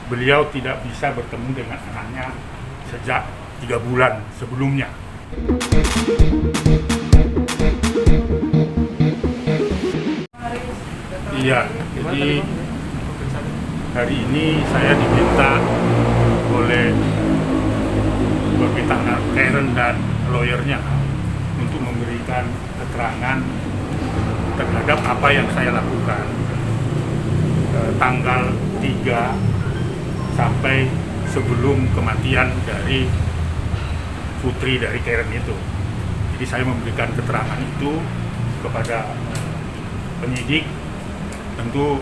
beliau tidak bisa bertemu dengan anaknya sejak 3 bulan sebelumnya. Iya, jadi hari ini saya diminta oleh pihak Karen dan lawyernya untuk memberikan keterangan terhadap apa yang saya lakukan tanggal 3 sampai sebelum kematian dari putri dari Karen itu. Jadi saya memberikan keterangan itu kepada penyidik, tentu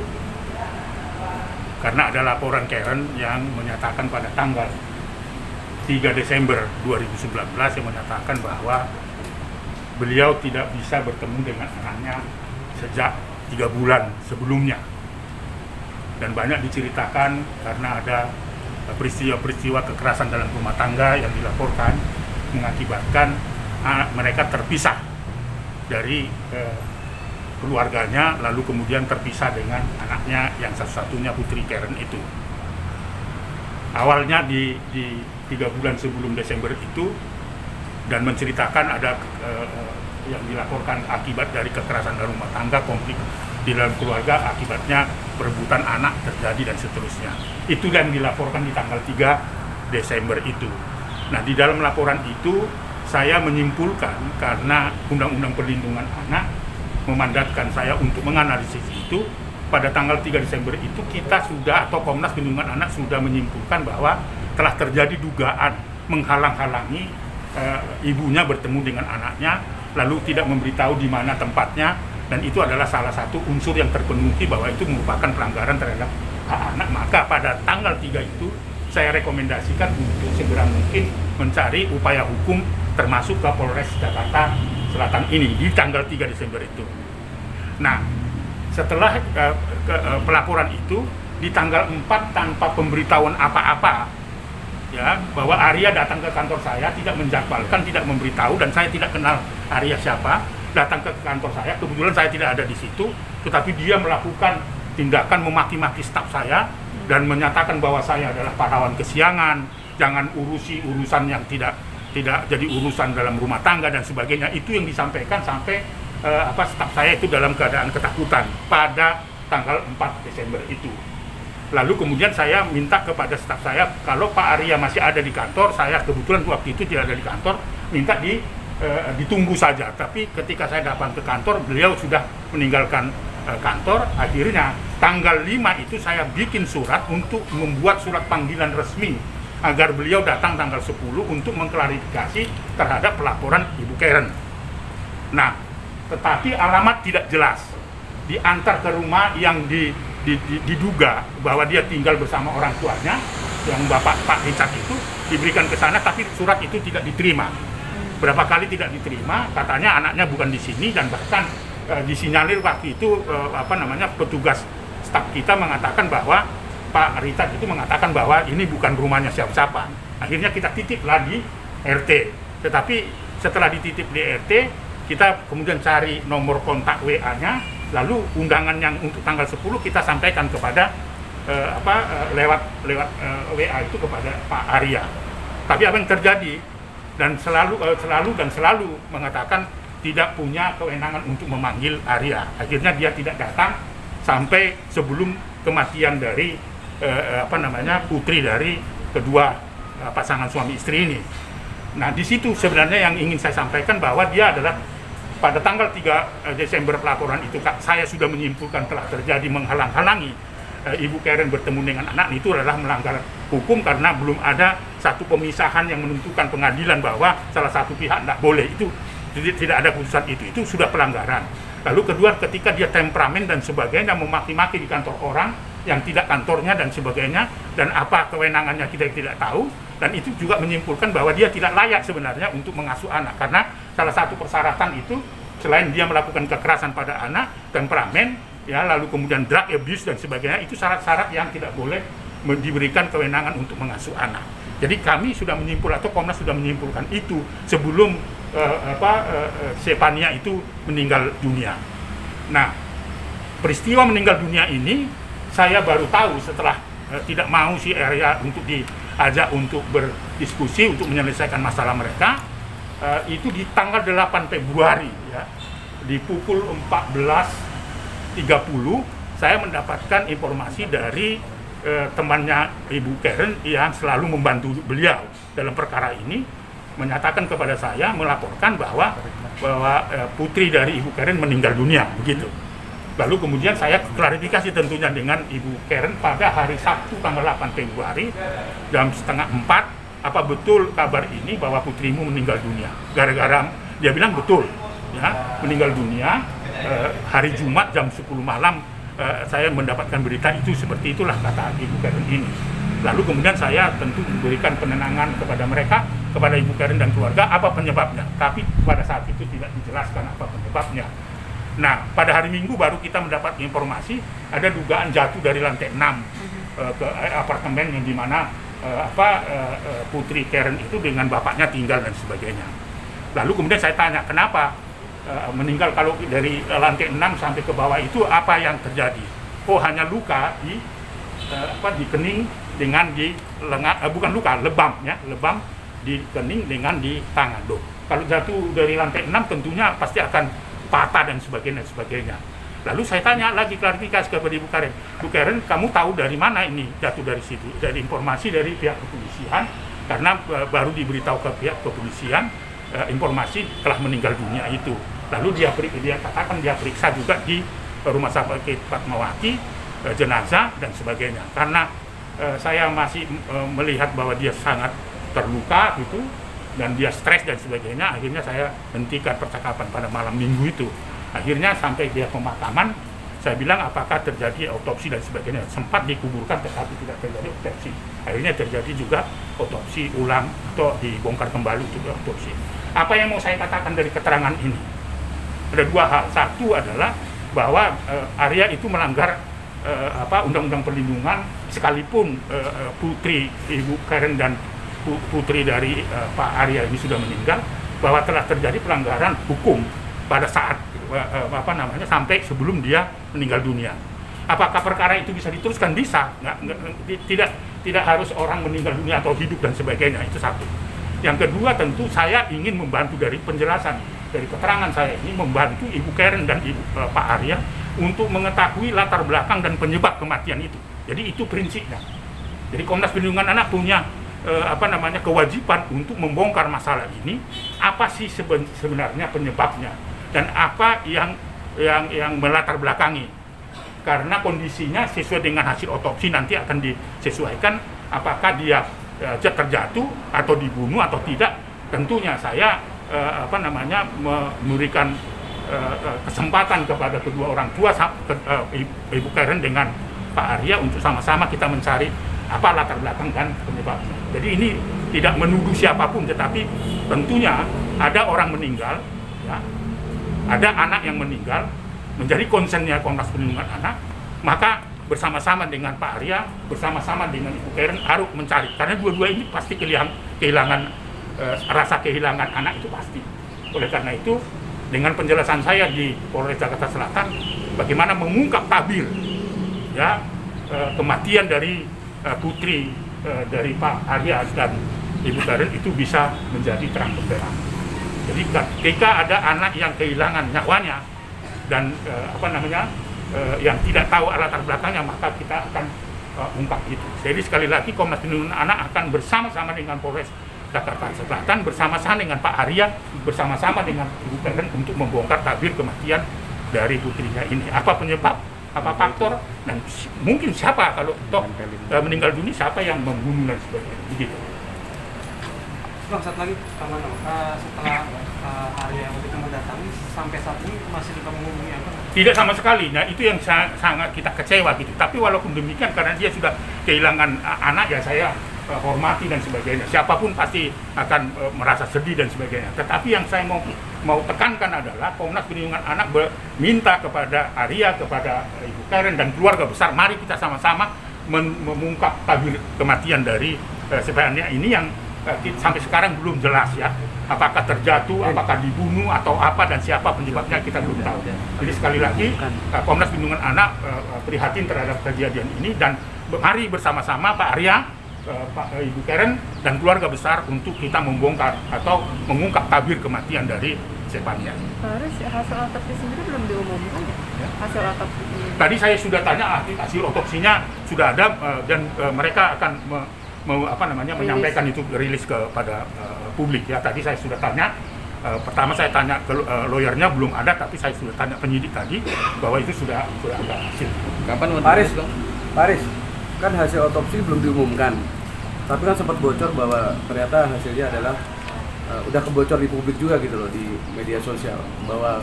karena ada laporan Karen yang menyatakan pada tanggal 3 Desember 2019 yang menyatakan bahwa beliau tidak bisa bertemu dengan anaknya sejak 3 bulan sebelumnya. Dan banyak diceritakan karena ada peristiwa-peristiwa kekerasan dalam rumah tangga yang dilaporkan mengakibatkan mereka terpisah dari keluarganya, lalu kemudian terpisah dengan anaknya yang satu-satunya putri Karen itu. Awalnya di 3 bulan sebelum Desember itu, dan menceritakan ada yang dilaporkan akibat dari kekerasan dalam rumah tangga, konflik di dalam keluarga, akibatnya perebutan anak terjadi dan seterusnya. Itu yang dilaporkan di tanggal 3 Desember itu. Nah, di dalam laporan itu saya menyimpulkan karena Undang-Undang Perlindungan Anak memandatkan saya untuk menganalisis itu, pada tanggal 3 Desember itu kita sudah, atau Komnas Perlindungan Anak sudah menyimpulkan bahwa telah terjadi dugaan menghalang-halangi ibunya bertemu dengan anaknya, lalu tidak memberitahu di mana tempatnya, dan itu adalah salah satu unsur yang terpenuhi bahwa itu merupakan pelanggaran terhadap hak anak. Maka pada tanggal 3 itu saya rekomendasikan untuk segera mungkin mencari upaya hukum termasuk ke Polres Jakarta Selatan ini di tanggal 3 Desember itu. Nah, setelah pelaporan itu di tanggal 4 tanpa pemberitahuan apa-apa, ya, bahwa Arya datang ke kantor saya, tidak menjadwalkan, tidak memberitahu, dan saya tidak kenal Arya siapa, datang ke kantor saya, kebetulan saya tidak ada di situ, tetapi dia melakukan tindakan memaki-maki staf saya dan menyatakan bahwa saya adalah pahlawan kesiangan, jangan urusi urusan yang tidak jadi urusan dalam rumah tangga dan sebagainya. Itu yang disampaikan sampai staf saya itu dalam keadaan ketakutan pada tanggal 4 Desember itu. Lalu kemudian saya minta kepada staf saya, kalau Pak Arya masih ada di kantor, saya kebetulan waktu itu tidak ada di kantor, minta ditunggu saja. Tapi ketika saya datang ke kantor, beliau sudah meninggalkan kantor. Akhirnya tanggal 5 itu saya bikin surat untuk membuat surat panggilan resmi agar beliau datang tanggal 10 untuk mengklarifikasi terhadap pelaporan Ibu Karen. Nah, tetapi alamat tidak jelas. Diantar ke rumah yang diduga bahwa dia tinggal bersama orang tuanya, yang Pak Richard itu, diberikan ke sana, tapi surat itu tidak diterima. Berapa kali tidak diterima, katanya anaknya bukan di sini, dan bahkan disinyalir waktu itu petugas staf kita mengatakan bahwa Pak Richard itu mengatakan bahwa ini bukan rumahnya siapa-siapa. Akhirnya kita titiplah di RT. Tetapi setelah dititip di RT, kita kemudian cari nomor kontak WA-nya, lalu undangan yang untuk tanggal 10 kita sampaikan kepada lewat WA itu kepada Pak Arya. Tapi apa yang terjadi, dan selalu mengatakan tidak punya kewenangan untuk memanggil Arya. Akhirnya dia tidak datang sampai sebelum kematian dari putri dari kedua pasangan suami istri ini. Nah, di situ sebenarnya yang ingin saya sampaikan bahwa dia adalah pada tanggal 3 Desember pelaporan itu saya sudah menyimpulkan telah terjadi menghalang-halangi Ibu Karen bertemu dengan anak. Itu adalah melanggar hukum karena belum ada satu pemisahan yang menentukan pengadilan bahwa salah satu pihak tidak boleh. Itu tidak ada putusan itu sudah pelanggaran. Lalu kedua, ketika dia temperamen dan sebagainya, memaki-maki di kantor orang yang tidak kantornya dan sebagainya, dan apa kewenangannya kita tidak tahu, dan itu juga menyimpulkan bahwa dia tidak layak sebenarnya untuk mengasuh anak, karena salah satu persyaratan itu selain dia melakukan kekerasan pada anak, temperamen, ya, lalu kemudian drug abuse dan sebagainya, itu syarat-syarat yang tidak boleh diberikan kewenangan untuk mengasuh anak. Jadi kami sudah menyimpulkan, atau Komnas sudah menyimpulkan itu sebelum Sepania itu meninggal dunia. Nah, peristiwa meninggal dunia ini saya baru tahu setelah tidak mau si Arya untuk diajak untuk berdiskusi untuk menyelesaikan masalah mereka. Itu di tanggal 8 Februari ya, di pukul 14.30 saya mendapatkan informasi dari temannya Ibu Karen yang selalu membantu beliau dalam perkara ini, menyatakan kepada saya, melaporkan bahwa putri dari Ibu Karen meninggal dunia, begitu. Lalu kemudian saya klarifikasi tentunya dengan Ibu Karen pada hari Sabtu tanggal 8 Februari jam 3:30, apa betul kabar ini bahwa putrimu meninggal dunia? Gara-gara dia bilang betul, ya, meninggal dunia hari Jumat jam 10 malam. Saya mendapatkan berita itu, seperti itulah kata Ibu Karen ini. Lalu kemudian saya tentu memberikan penenangan kepada mereka, kepada Ibu Karen dan keluarga, apa penyebabnya. Tapi pada saat itu tidak dijelaskan apa penyebabnya. Nah, pada hari Minggu baru kita mendapat informasi ada dugaan jatuh dari lantai 6 ke apartemen yang dimana putri Karen itu dengan bapaknya tinggal dan sebagainya. Lalu kemudian saya tanya, kenapa meninggal kalau dari lantai 6 sampai ke bawah itu apa yang terjadi? Oh, hanya luka di kening dengan di lengan, bukan luka, lebam ya, lebam di kening dengan di tangan. Loh, kalau jatuh dari lantai 6 tentunya pasti akan patah dan sebagainya. Lalu saya tanya lagi, klarifikasi kepada Ibu Karen. Bu Karen, kamu tahu dari mana ini jatuh dari situ? Dari informasi dari pihak kepolisian, karena baru diberitahu ke pihak kepolisian informasi telah meninggal dunia itu. Lalu dia katakan dia periksa juga di Rumah Sakit Fatmawati, jenazah dan sebagainya. Karena saya masih melihat bahwa dia sangat terluka gitu, dan dia stres dan sebagainya, akhirnya saya hentikan percakapan pada malam Minggu itu. Akhirnya sampai dia pemakaman, saya bilang apakah terjadi autopsi dan sebagainya. Sempat dikuburkan tetapi tidak terjadi autopsi. Akhirnya terjadi juga autopsi ulang atau dibongkar kembali juga autopsi. Apa yang mau saya katakan dari keterangan ini? Ada dua hal. Satu adalah bahwa Arya itu melanggar undang-undang perlindungan, sekalipun putri Ibu Karen dan putri dari Pak Arya ini sudah meninggal, bahwa telah terjadi pelanggaran hukum pada saat sampai sebelum dia meninggal dunia. Apakah perkara itu bisa diteruskan? Bisa. Tidak harus orang meninggal dunia atau hidup dan sebagainya. Itu satu. Yang kedua, tentu saya ingin membantu dari penjelasan, dari keterangan saya ini, membantu Ibu Karen dan Pak Arya untuk mengetahui latar belakang dan penyebab kematian itu. Jadi itu prinsipnya. Jadi Komnas Perlindungan Anak punya kewajiban untuk membongkar masalah ini, apa sih sebenarnya penyebabnya dan apa yang melatar belakangi. Karena kondisinya sesuai dengan hasil otopsi nanti akan disesuaikan apakah dia terjatuh atau dibunuh atau tidak. Tentunya saya memberikan kesempatan kepada kedua orang tua, Ibu Karen dengan Pak Arya, untuk sama-sama kita mencari apa latar belakang dan penyebabnya. Jadi ini tidak menuduh siapapun, tetapi tentunya ada orang meninggal, ya, ada anak yang meninggal, menjadi concernnya Komnas Perlindungan Anak, maka bersama-sama dengan Pak Arya, bersama-sama dengan Ibu Karen harus mencari, karena dua-dua ini pasti kehilangan rasa kehilangan anak itu pasti. Oleh karena itu, dengan penjelasan saya di Polres Jakarta Selatan, bagaimana mengungkap tabir ya kematian dari putri dari Pak Arya dan Ibu Karen itu bisa menjadi terang benderang. Jadi ketika ada anak yang kehilangan nyawanya dan yang tidak tahu latar belakangnya, maka kita akan ungkap itu. Jadi sekali lagi Komnas Perlindungan Anak akan bersama-sama dengan Polres Jakarta Selatan, bersama-sama dengan Pak Arya, bersama-sama dengan Ibu Karen untuk membongkar tabir kematian dari putrinya ini. Apa penyebab, apa faktor, dan mungkin siapa kalau toh meninggal dunia, siapa yang membunuh dan sebagainya. Begitu. Bang, satu lagi, setelah Arya waktu itu mendatangi, sampai saat ini masih kita menghubungi apa? Tidak sama sekali. Nah, itu yang sangat kita kecewa gitu. Tapi walaupun demikian, karena dia sudah kehilangan anak, ya saya hormati dan sebagainya. Siapapun pasti akan merasa sedih dan sebagainya. Tetapi yang saya mau tekankan adalah Komnas Perlindungan Anak minta kepada Arya, kepada Ibu Karen dan keluarga besar, mari kita sama-sama mengungkap tabir kematian dari sebenarnya ini yang sampai sekarang belum jelas ya. Apakah terjatuh, apakah dibunuh atau apa, dan siapa penyebabnya kita belum tahu. Jadi sekali lagi Komnas Perlindungan Anak prihatin terhadap kejadian ini dan mari bersama-sama Pak Arya, Ibu Karen dan keluarga besar untuk kita membongkar atau mengungkap tabir kematian dari Zefania. Harus hasil otopsi sendiri belum diumumkan ya? Hasil otopsi. Tadi saya sudah tanya hasil otopsinya sudah ada dan mereka akan menyampaikan itu rilis kepada publik ya. Tadi saya sudah tanya. Pertama saya tanya ke lawyernya belum ada, tapi saya sudah tanya penyidik tadi bahwa itu sudah ada hasil. Kapan Paris, kan hasil otopsi belum diumumkan, tapi kan sempat bocor bahwa ternyata hasilnya adalah udah kebocor di publik juga gitu loh, di media sosial, bahwa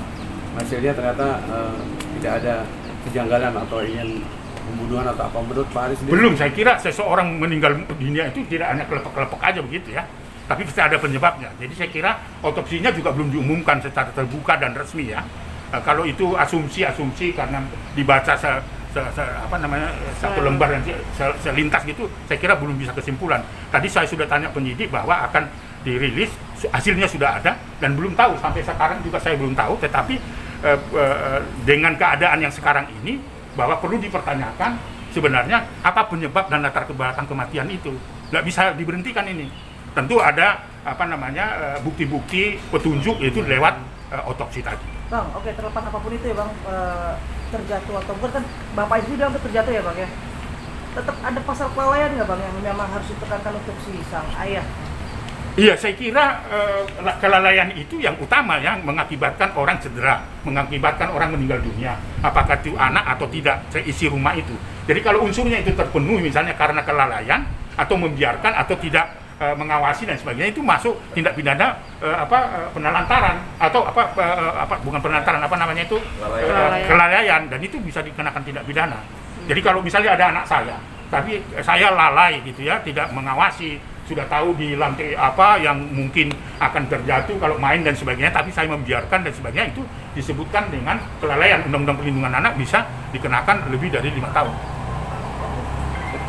hasilnya ternyata tidak ada kejanggalan atau ingin pembunuhan atau apa. Menurut Paris sendiri? Belum, saya kira seseorang meninggal dunia itu tidak hanya kelepek-kelepek aja begitu ya, tapi pasti ada penyebabnya. Jadi saya kira otopsinya juga belum diumumkan secara terbuka dan resmi ya. Kalau itu asumsi karena dibaca satu lembar yang selintas gitu, saya kira belum bisa kesimpulan. Tadi saya sudah tanya penyidik bahwa akan dirilis, hasilnya sudah ada dan belum tahu sampai sekarang juga saya belum tahu. Tetapi dengan keadaan yang sekarang ini, bahwa perlu dipertanyakan sebenarnya apa penyebab dan latar belakang kematian itu. Nggak bisa diberhentikan ini. Tentu ada bukti-bukti petunjuk itu lewat otopsi tadi. Bang, oke, terlepas apapun itu ya Bang, terjatuh atau bukan, kan Bapak itu bilang terjatuh ya Bang ya. Tetap ada pasal kelalaian nggak Bang yang memang harus ditekankan untuk si sang ayah? Iya, saya kira kelalaian itu yang utama yang mengakibatkan orang cedera, mengakibatkan orang meninggal dunia. Apakah itu anak atau tidak, isi rumah itu. Jadi kalau unsurnya itu terpenuhi misalnya karena kelalaian atau membiarkan atau tidak mengawasi dan sebagainya, itu masuk tindak pidana penelantaran atau bukan penelantaran, itu kelalaian, dan itu bisa dikenakan tindak pidana. Jadi kalau misalnya ada anak saya, tapi saya lalai gitu ya, tidak mengawasi, sudah tahu di lantai apa yang mungkin akan terjatuh kalau main dan sebagainya, tapi saya membiarkan dan sebagainya, itu disebutkan dengan kelalaian. Undang-Undang Perlindungan Anak bisa dikenakan lebih dari 5 tahun.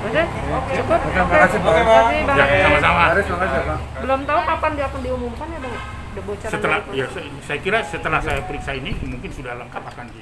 Oke, cukup. Terima kasih Bang. Ya, sama-sama. Belum tahu kapan dia akan diumumkan ya Bang? Udah bocor. Saya kira setelah saya periksa ini mungkin sudah lengkap akan di